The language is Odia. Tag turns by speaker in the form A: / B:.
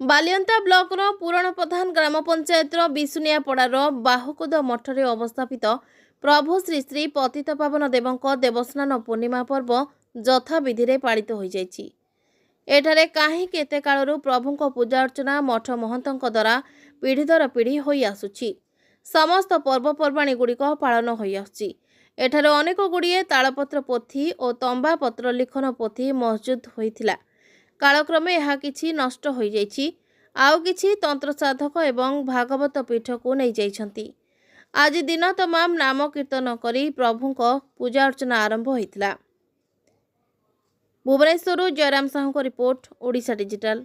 A: ବାଲିଅନ୍ତା ବ୍ଲକର ପୁରଣ ପ୍ରଧାନ ଗ୍ରାମ ପଞ୍ଚାୟତର ବିଶୁନିଆପଡ଼ାର ବାହୁକୁଦ ମଠରେ ଅବସ୍ଥାପିତ ପ୍ରଭୁ ଶ୍ରୀ ଶ୍ରୀ ପତିତପାବନ ଦେବଙ୍କ ଦେବସ୍ନାନ ପୂର୍ଣ୍ଣିମା ପର୍ବ ଯଥାବିଧିରେ ପାଳିତ ହୋଇଯାଇଛି। ଏଠାରେ କାହିଁକି ଏତେ କାଳରୁ ପ୍ରଭୁଙ୍କ ପୂଜା ଅର୍ଚ୍ଚନା ମଠ ମହନ୍ତଙ୍କ ଦ୍ୱାରା ପିଢ଼ି ଦର ପିଢ଼ି ହୋଇ ଆସୁଛି। ସମସ୍ତ ପର୍ବପର୍ବାଣୀ ଗୁଡ଼ିକ ପାଳନ ହୋଇ ଆସୁଛି। ଏଠାରେ ଅନେକ ଗୁଡ଼ିଏ ତାଳପତ୍ର ପୋଥି ଓ ତମ୍ବା ପତ୍ର ଲିଖନ ପୋଥି ମହଜୁଦ ହୋଇଥିଲା। କାଳକ୍ରମେ ଏହା କିଛି ନଷ୍ଟ ହୋଇଯାଇଛି। ଆଉ କିଛି ତନ୍ତ୍ର ସାଧକ ଏବଂ ଭାଗବତ ପୀଠକୁ ନେଇଯାଇଛନ୍ତି। ଆଜି ଦିନ ତମାମ ନାମ କୀର୍ତ୍ତନ କରି ପ୍ରଭୁଙ୍କ ପୂଜା ଅର୍ଚ୍ଚନା ଆରମ୍ଭ ହୋଇଥିଲା। ଭୁବନେଶ୍ୱରରୁ ଜୟରାମ ସାହୁଙ୍କ ରିପୋର୍ଟ, ଓଡ଼ିଶା ଡିଜିଟାଲ।